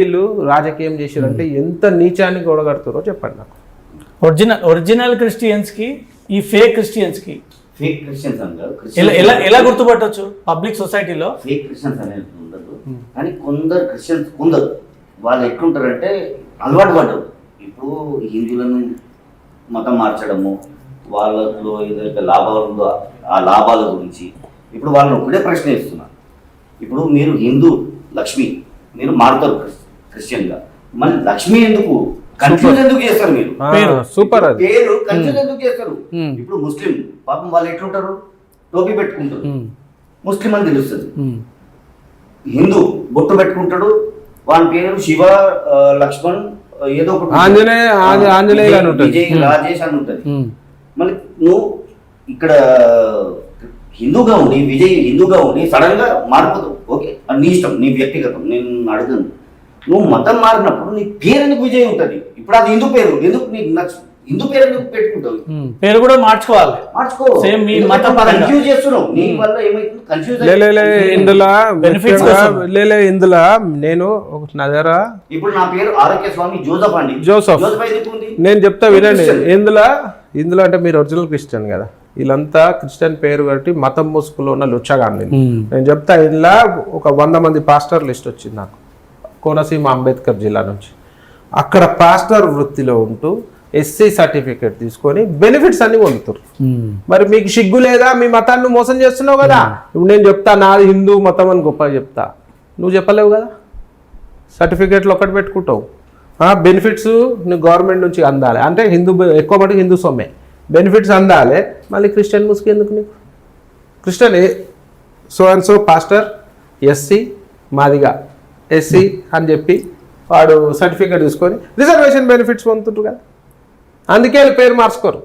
వీళ్ళు రాజకీయం చేశారంటే ఎంత నీచాన్ని గొడగడుతారో చెప్పండి నాకు. ఒరిజినల్ క్రిస్టియన్స్ కి ఈ ఫేక్ క్రిస్టియన్స్ కి ఫేక్ క్రిస్టియన్స్ అంటారు. ఎలా గుర్తుపట్టవచ్చు పబ్లిక్ సొసైటీలో? ఫేక్ క్రిస్టియన్స్ అనేది ఉండదు, కానీ కొందరు క్రిస్టియన్స్ వాళ్ళు ఎట్లుంటారంటే అలవాటు పడ్డారు. ఇప్పుడు హిందువులను మతం మార్చడము, వాళ్ళలో ఏదైతే లాభాలు ఉందో ఆ లాభాల గురించి ఇప్పుడు వాళ్ళని ఒకటే ప్రశ్న ఇస్తున్నారు. ఇప్పుడు మీరు హిందూ లక్ష్మి, మీరు మారుతారు క్రిస్టియన్గా, మళ్ళీ లక్ష్మి ఎందుకు కన్ఫ్యూజ్ ఎందుకు చేస్తారు? మీరు సూపర్ పేరు కన్ఫ్యూజ్ ఎందుకు చేస్తారు? ఇప్పుడు ముస్లిం పాపం వాళ్ళు ఎట్లుంటారు, టోపీ పెట్టుకుంటారు, ముస్లిం అని తెలుస్తుంది. హిందూ బొట్టు పెట్టుకుంటాడు, వాని పేరు శివ, లక్ష్మణ్, ఏదో ఒకటి విజయ్, రాజేష్ అని ఉంటుంది. మళ్ళీ నువ్వు ఇక్కడ హిందూగా ఉండి విజయ్ హిందూగా ఉండి సడన్ గా మారిపోతావు. ఓకే, నీ ఇష్టం, నీ వ్యక్తిగతం, నేను అడుగును. నువ్వు మతం మారినప్పుడు నీ పేరు ఎందుకు విజయ్ ఉంటుంది? ఇప్పుడు అది హిందూ పేరు, ఎందుకు నీకు నచ్చు? హిందూ పేరు ఎందుకు పెట్టుకుంటావు? పేరు కూడా మార్చుకోవాలి, సేమ్ మీ మతం కన్ఫ్యూజ్ చేస్తున్నావు. నీ వల్ల ఏమైతుంది? కన్ఫ్యూజ్ ఇందులో నేను నా దగ్గర ఇప్పుడు నా పేరు ఆరోగ్య స్వామి జోసఫ్ అండి. జోసఫ్ నేను చెప్తా వినండి. ఇందులో అంటే మీరు ఒరిజినల్ క్రిస్టియన్ కదా, వీళ్ళంతా క్రిస్టియన్ పేరు కట్టి మతం ముసుగులో ఉన్న లుచ్చగాండి. నేను చెప్తా, ఇలా ఒక 100 మంది పాస్టర్ లిస్ట్ వచ్చింది నాకు, కోనసీమ అంబేద్కర్ జిల్లా నుంచి. అక్కడ పాస్టర్ వృత్తిలో ఉంటూ ఎస్సీ సర్టిఫికేట్ తీసుకొని బెనిఫిట్స్ అన్ని పొందుతారు. మరి మీకు సిగ్గు లేదా? మీ మతాన్ని మోసం చేస్తున్నావు కదా. ఇప్పుడు నేను చెప్తా నాది హిందూ మతం అని గొప్పగా చెప్తా, నువ్వు చెప్పలేవు కదా. సర్టిఫికేట్లు ఒకటి పెట్టుకుంటావు, బెనిఫిట్స్ నువ్వు గవర్నమెంట్ నుంచి అందాలి అంటే ఎక్కువ మటుకు హిందూ సొమ్మే, బెనిఫిట్స్ అందాలి. మళ్ళీ క్రిస్టియన్ ముసుగు ఎందుకు నీకు? Christian so and so pastor SC Madiga SC అని చెప్పి వాడు సర్టిఫికేట్ తీసుకొని రిజర్వేషన్ బెనిఫిట్స్ పొందుతుంటారు కదా. అందుకే పేరు మార్చుకోరు.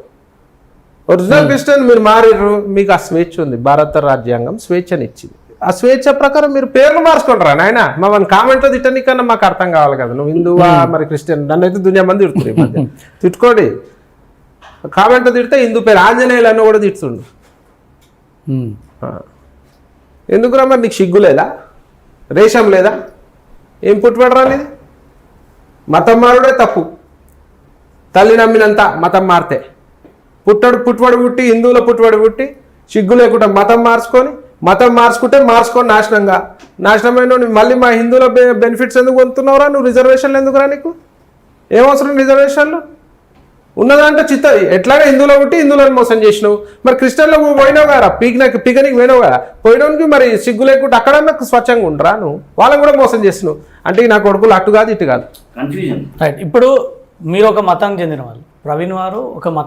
ఒరిజినల్ క్రిస్టియన్ మీరు మారిర్రు, మీకు ఆ స్వేచ్ఛ ఉంది, భారత రాజ్యాంగం స్వేచ్ఛని ఇచ్చింది. ఆ స్వేచ్ఛ ప్రకారం మీరు పేర్లు మార్చుకుంటారా నాయన? మమ్మల్ని కామెంట్లో తిట్టనికన్నా మాకు అర్థం కావాలి కదా. నువ్వు హిందువా మరి క్రిస్టియన్? నన్ను అయితే దునియా మంది తిడుతుంది ఈ మధ్య. తిట్టుకోండి, కామెంట్లో తిడితే హిందూ పేరు ఆంజనేయులు అన్న కూడా తిడుతుండు. ఎందుకురా మరి? నీకు సిగ్గు లేదా? రేషం లేదా? ఏం పుట్టుబడరా నీది? మతం మారుడే తప్పు. తల్లి నమ్మినంత మతం మారితే పుట్టుబడి పుట్టి హిందువుల పుట్టుబడి పుట్టి సిగ్గు లేకుండా మతం మార్చుకుంటే మార్చుకొని నాశనమైన మళ్ళీ మా హిందువుల బెనిఫిట్స్ ఎందుకు పొందుతున్నావురా? నువ్వు రిజర్వేషన్లు ఎందుకురా? నీకు ఏమవసరం రిజర్వేషన్లు? ఉన్నదంటే ఎట్లాగా హిందువులో పుట్టి హిందువులను మోసం చేసినావు. మరి క్రిస్టియన్లో పోయినావు కదా, పీకనికి పోయినావు కదా, పోయినోనికి మరి సిగ్గు లేకుండా అక్కడన్నా స్వచ్ఛంగా ఉండరా? నువ్వు వాళ్ళని కూడా మోసం చేసినావు. అంటే నా కొడుకులు అటు కాదు ఇటు కాదు. రైట్. ఇప్పుడు మీరు ఒక మతానికి చెందిన వాళ్ళు, ప్రవీణ్ వారు ఒక మతం